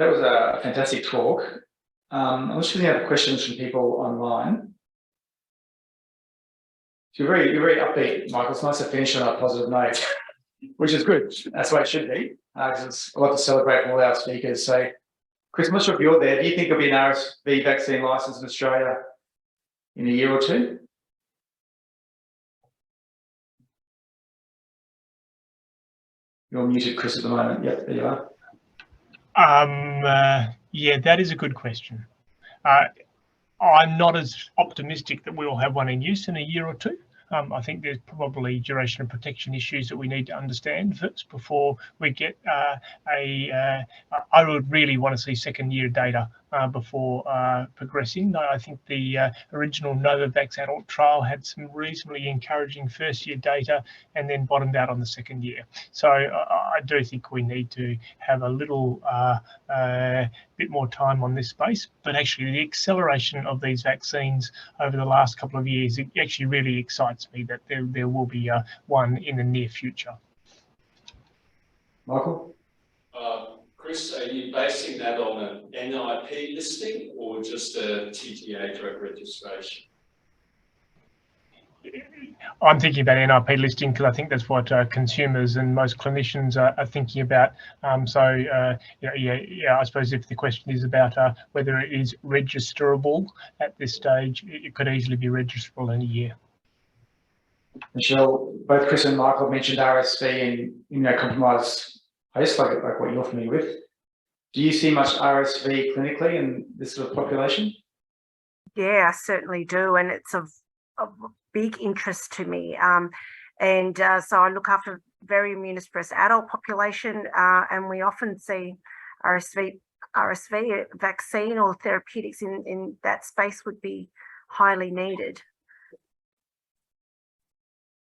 that was a fantastic talk. I'm just looking at questions from people online. So you're very upbeat, Michael. It's nice to finish on a positive note, which is good. That's the way it should be, because it's a lot to celebrate from all our speakers. So, Chris, I'm not sure if you're there. Do you think there'll be an RSV vaccine licence in Australia in a year or two? You're muted, Chris, at the moment. Yep, there you are. Yeah, that is a good question. I'm not as optimistic that we'll have one in use in a year or two. I think there's probably duration of protection issues that we need to understand first before we get I would really want to see second-year data before progressing. I think the original Novavax adult trial had some reasonably encouraging first-year data and then bottomed out on the second year. So I do think we need to have a little bit more time on this space, but actually the acceleration of these vaccines over the last couple of years, it actually really excites me that there will be one in the near future. Michael? Chris, are you basing that on an NIP listing or just a TTA drug registration? I'm thinking about NIP listing because I think that's what consumers and most clinicians are thinking about. Yeah, I suppose if the question is about whether it is registerable at this stage, it could easily be registerable in a year. Michelle, both Chris and Michael have mentioned RSV and immunocompromised hosts, like what you're familiar with. Do you see much RSV clinically in this sort of population? Yeah, I certainly do, and it's of big interest to me. So I look after very immunosuppressed adult population, and we often see RSV vaccine or therapeutics in that space would be highly needed.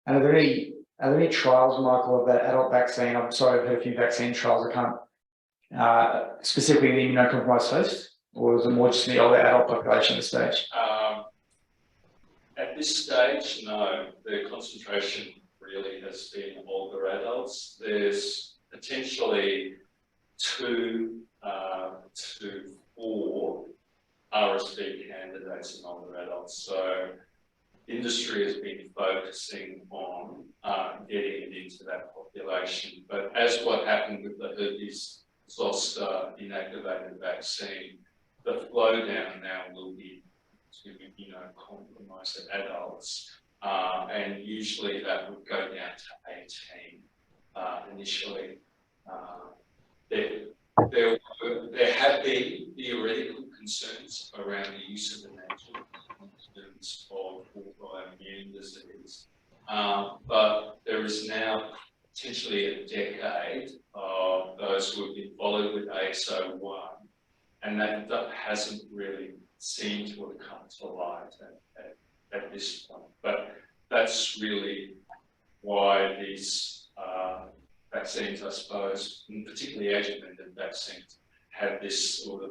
And are there any trials, Michael, of that adult vaccine? I'm sorry, I've heard a few vaccine trials. I can't specifically in the immunocompromised host, or is it more just in the older adult population at this stage? At this stage, no. The concentration really has been older adults. There's potentially 2 to 4 RSV candidates in older adults. So industry has been focusing on getting it into that population. But as what happened with the herpes zoster inactivated vaccine, the flow down now will be to compromised adults, and usually that would go down to 18 initially. There have been theoretical concerns around the use of the natural in terms of autoimmune disease, but there is now potentially a decade of those who have been followed with AS01, and that hasn't really seemed to have come to light at this point. But that's really why these vaccines, I suppose, and particularly adjuvanted vaccines, have this sort of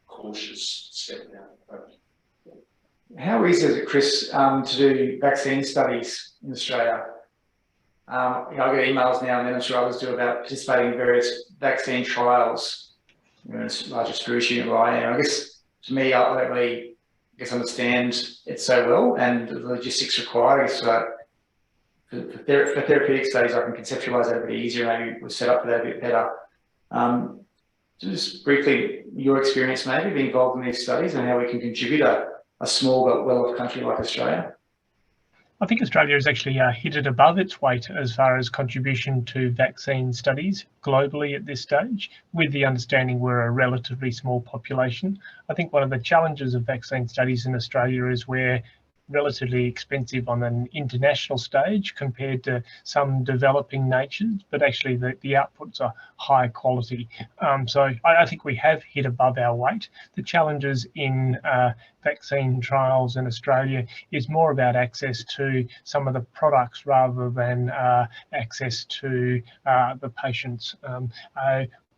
cautious step down approach. How easy is it, Chris, to do vaccine studies in Australia? I get emails now and then, I'm sure others do, about participating in various vaccine trials. It's the largest Jewish unit where I am. I guess to me, I don't really understand it so well, and the logistics required. For therapeutic studies, I can conceptualise that a bit easier. Maybe we're set up for that a bit better. Just briefly, your experience maybe being involved in these studies and how we can contribute a small but well-off country like Australia. I think Australia has actually hit it above its weight as far as contribution to vaccine studies globally at this stage, with the understanding we're a relatively small population. I think one of the challenges of vaccine studies in Australia is we're relatively expensive on an international stage compared to some developing nations, but actually the outputs are high quality. So I think we have hit above our weight. The challenges in vaccine trials in Australia is more about access to some of the products rather than access to the patients.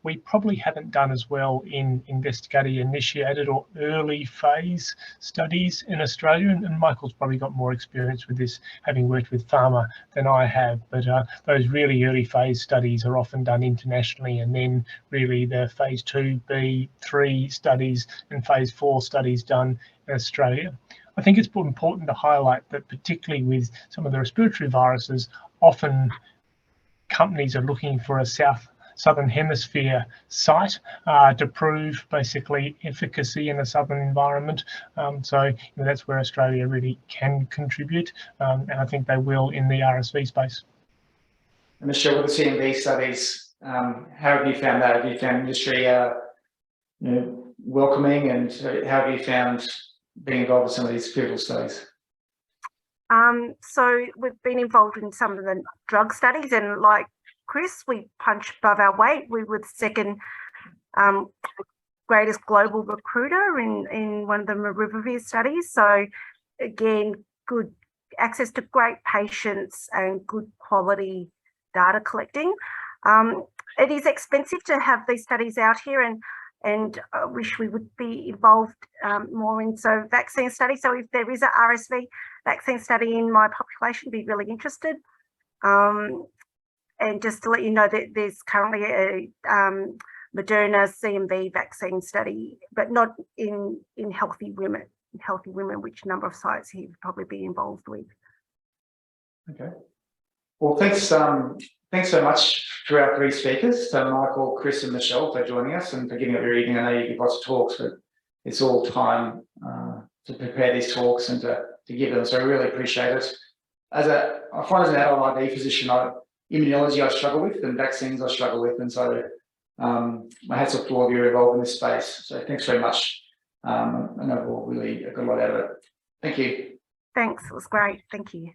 we probably haven't done as well in investigator-initiated or early phase studies in Australia, and Michael's probably got more experience with this, having worked with pharma, than I have. But those really early phase studies are often done internationally, and then really the phase 2B, 3 studies and phase 4 studies done in Australia. I think it's important to highlight that, particularly with some of the respiratory viruses, often companies are looking for a southern hemisphere site to prove basically efficacy in a southern environment. So that's where Australia really can contribute, and I think they will in the RSV space. And Michelle, with the CMV studies, how have you found that? Have you found industry welcoming, and how have you found being involved with some of these pivotal studies? So we've been involved in some of the drug studies, and like Chris, we punch above our weight. We were the second greatest global recruiter in one of the Maribavir studies. So again, good access to great patients and good quality data collecting. It is expensive to have these studies out here, and I wish we would be involved more in vaccine studies. So if there is a RSV vaccine study in my population, I'd be really interested. And just to let you know that there's currently a Moderna CMV vaccine study, but not in healthy women. In healthy women, which number of sites he would probably be involved with. Okay. Well, thanks so much to our three speakers, to Michael, Chris and Michelle, for joining us and for giving up your evening. I know you give lots of talks, but it's all time to prepare these talks and to give them, so I really appreciate it. I find as an adult ID physician, immunology I struggle with, and vaccines I struggle with, and so my hats off to all of you involved in this space. So thanks very much. I know we'll really got a lot out of it. Thank you. Thanks, it was great. Thank you.